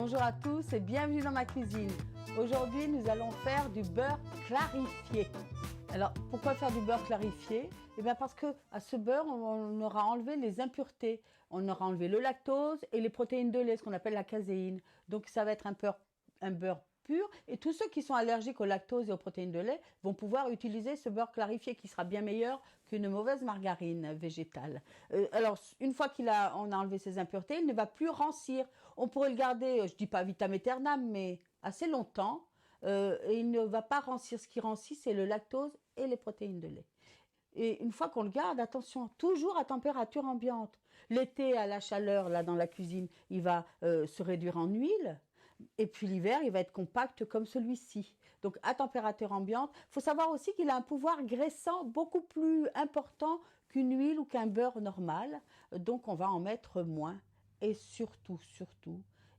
Bonjour à tous et bienvenue dans ma cuisine. Aujourd'hui, nous allons faire du beurre clarifié. Alors, pourquoi faire du beurre clarifié? Eh bien parce que à ce beurre, on aura enlevé les impuretés. On aura enlevé le lactose et les protéines de lait, ce qu'on appelle la caséine. Donc, ça va être un beurre pur. Et tous ceux qui sont allergiques au lactose et aux protéines de lait vont pouvoir utiliser ce beurre clarifié qui sera bien meilleur qu'une mauvaise margarine végétale. Alors, une fois qu'on a enlevé ces impuretés, il ne va plus rancir. On pourrait le garder, je dis pas vitam aeternam, mais assez longtemps. Et il ne va pas rancir. Ce qui rancit, c'est le lactose et les protéines de lait. Et une fois qu'on le garde, attention, toujours à température ambiante. L'été, à la chaleur, là dans la cuisine, il va se réduire en huile. Et puis l'hiver, il va être compact comme celui-ci. Donc à température ambiante. Il faut savoir aussi qu'il a un pouvoir graissant beaucoup plus important qu'une huile ou qu'un beurre normal. Donc on va en mettre moins. Et surtout,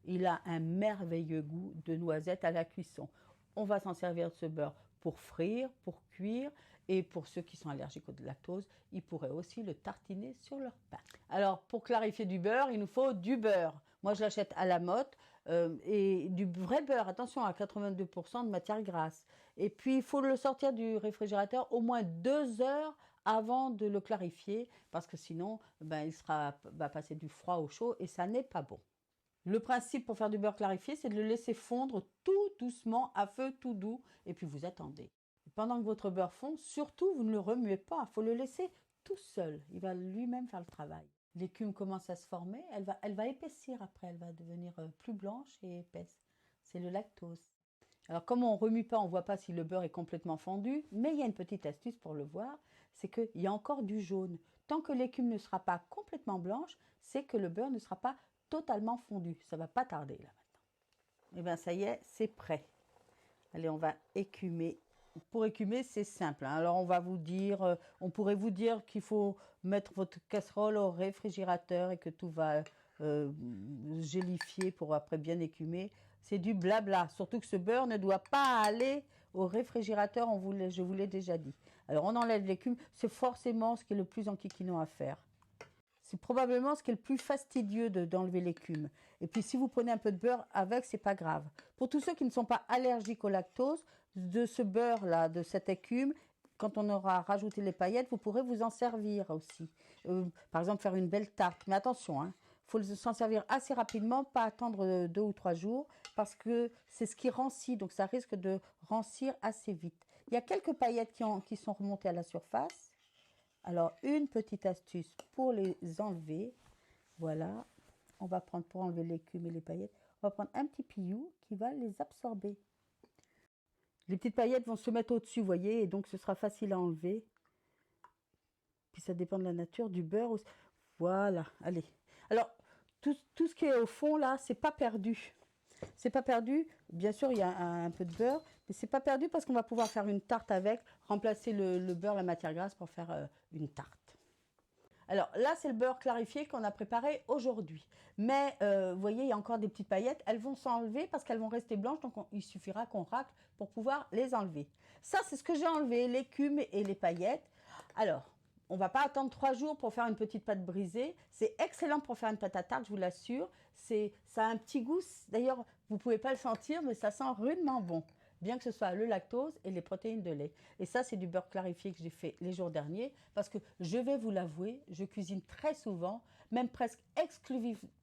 il a un merveilleux goût de noisette à la cuisson. On va s'en servir de ce beurre pour frire, pour cuire, et pour ceux qui sont allergiques au lactose, ils pourraient aussi le tartiner sur leur pain. Alors, pour clarifier du beurre, il nous faut du beurre. Moi, je l'achète à la motte, et du vrai beurre, attention, à 82% de matière grasse. Et puis, il faut le sortir du réfrigérateur au moins 2 heures avant de le clarifier, parce que sinon, il va passer du froid au chaud, et ça n'est pas bon. Le principe pour faire du beurre clarifié, c'est de le laisser fondre tout doucement, à feu tout doux, et puis vous attendez. Et pendant que votre beurre fond, surtout, vous ne le remuez pas, il faut le laisser tout seul. Il va lui-même faire le travail. L'écume commence à se former, elle va épaissir après, elle va devenir plus blanche et épaisse. C'est le lactose. Alors comme on ne remue pas, on ne voit pas si le beurre est complètement fondu, mais il y a une petite astuce pour le voir, c'est qu'il y a encore du jaune. Tant que l'écume ne sera pas complètement blanche, c'est que le beurre ne sera pas totalement fondu. Ça va pas tarder là maintenant. Et bien ça y est, c'est prêt. Allez, on va écumer. Pour écumer, c'est simple. Alors on va vous dire, on pourrait vous dire qu'il faut mettre votre casserole au réfrigérateur et que tout va gélifier pour après bien écumer. C'est du blabla. Surtout que ce beurre ne doit pas aller au réfrigérateur, je vous l'ai déjà dit. Alors on enlève l'écume, c'est forcément ce qui est le plus enquiquinant à faire. C'est probablement ce qui est le plus fastidieux d'enlever l'écume. Et puis si vous prenez un peu de beurre avec, c'est pas grave. Pour tous ceux qui ne sont pas allergiques au lactose, de ce beurre-là, de cette écume, quand on aura rajouté les paillettes, vous pourrez vous en servir aussi. Par exemple, faire une belle tarte. Mais attention, hein, faut s'en servir assez rapidement, pas attendre 2 ou 3 jours, parce que c'est ce qui rancit, donc ça risque de rancir assez vite. Il y a quelques paillettes qui sont remontées à la surface. Alors, une petite astuce pour les enlever. Voilà, on va prendre, pour enlever l'écume et les paillettes, on va prendre un petit pillou qui va les absorber. Les petites paillettes vont se mettre au-dessus, vous voyez, et donc ce sera facile à enlever. Puis ça dépend de la nature du beurre aussi. Voilà, allez. Alors, tout ce qui est au fond, là, c'est pas perdu. C'est pas perdu, bien sûr il y a un peu de beurre, mais c'est pas perdu parce qu'on va pouvoir faire une tarte avec, remplacer le beurre, la matière grasse pour faire une tarte. Alors là c'est le beurre clarifié qu'on a préparé aujourd'hui, mais vous voyez il y a encore des petites paillettes, elles vont s'enlever parce qu'elles vont rester blanches, donc il suffira qu'on racle pour pouvoir les enlever. Ça c'est ce que j'ai enlevé, l'écume et les paillettes. Alors, on va pas attendre 3 jours pour faire une petite pâte brisée. C'est excellent pour faire une pâte à tarte, je vous l'assure. Ça a un petit goût. D'ailleurs, vous pouvez pas le sentir, mais ça sent rudement bon. Bien que ce soit le lactose et les protéines de lait. Et ça, c'est du beurre clarifié que j'ai fait les jours derniers. Parce que, je vais vous l'avouer, je cuisine très souvent, même presque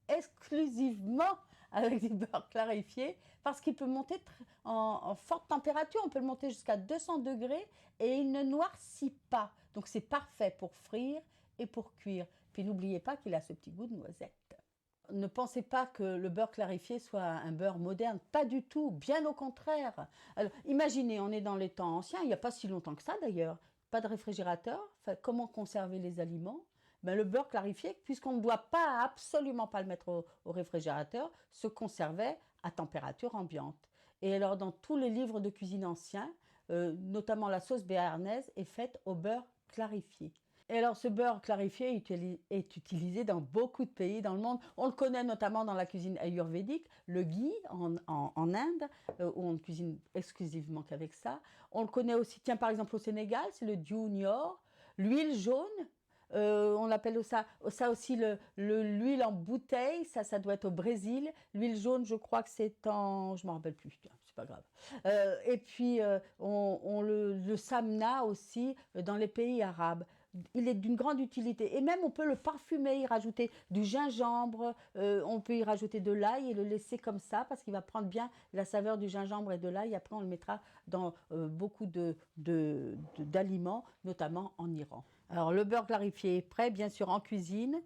exclusivement avec du beurre clarifié, parce qu'il peut monter en forte température. On peut le monter jusqu'à 200 degrés et il ne noircit pas. Donc, c'est parfait pour frire et pour cuire. Puis, n'oubliez pas qu'il a ce petit goût de noisette. Ne pensez pas que le beurre clarifié soit un beurre moderne, pas du tout, bien au contraire. Alors, imaginez, on est dans les temps anciens, il n'y a pas si longtemps que ça d'ailleurs, pas de réfrigérateur, enfin, comment conserver les aliments? Le beurre clarifié, puisqu'on ne doit pas, absolument pas le mettre au réfrigérateur, se conservait à température ambiante. Et alors, dans tous les livres de cuisine anciens, notamment la sauce béarnaise est faite au beurre clarifié. Et alors, ce beurre clarifié est utilisé dans beaucoup de pays dans le monde. On le connaît notamment dans la cuisine ayurvédique, le ghee en Inde, où on ne cuisine exclusivement qu'avec ça. On le connaît aussi, tiens, par exemple au Sénégal, c'est le diou nior, l'huile jaune. On appelle ça aussi l'huile en bouteille. Ça doit être au Brésil. L'huile jaune, je crois que c'est je m'en rappelle plus. C'est pas grave. Et puis le samna aussi dans les pays arabes. Il est d'une grande utilité et même on peut le parfumer, y rajouter du gingembre, on peut y rajouter de l'ail et le laisser comme ça parce qu'il va prendre bien la saveur du gingembre et de l'ail. Après on le mettra dans beaucoup d'aliments, notamment en Iran. Alors le beurre clarifié est prêt, bien sûr en cuisine.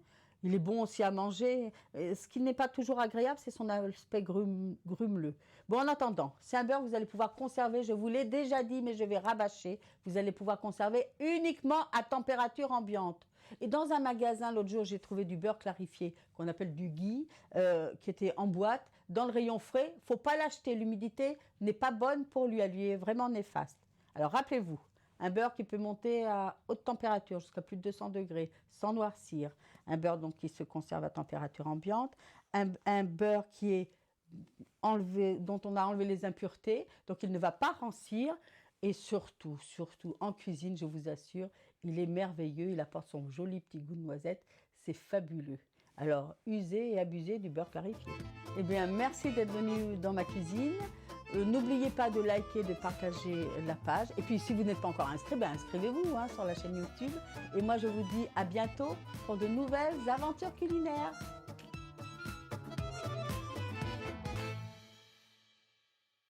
Il est bon aussi à manger. Ce qui n'est pas toujours agréable, c'est son aspect grumeleux. Bon, en attendant, c'est un beurre que vous allez pouvoir conserver. Je vous l'ai déjà dit, mais je vais rabâcher. Vous allez pouvoir conserver uniquement à température ambiante. Et dans un magasin, l'autre jour, j'ai trouvé du beurre clarifié, qu'on appelle du ghee, qui était en boîte, dans le rayon frais. Il ne faut pas l'acheter. L'humidité n'est pas bonne pour lui. Elle lui est vraiment néfaste. Alors, rappelez-vous, un beurre qui peut monter à haute température, jusqu'à plus de 200 degrés, sans noircir. Un beurre donc, qui se conserve à température ambiante. Un beurre qui est dont on a enlevé les impuretés, donc il ne va pas rancir. Et surtout, en cuisine, je vous assure, il est merveilleux. Il apporte son joli petit goût de noisette. C'est fabuleux. Alors, usez et abusez du beurre clarifié. Eh bien, merci d'être venu dans ma cuisine. N'oubliez pas de liker, de partager la page. Et puis, si vous n'êtes pas encore inscrit, inscrivez-vous sur la chaîne YouTube. Et moi, je vous dis à bientôt pour de nouvelles aventures culinaires.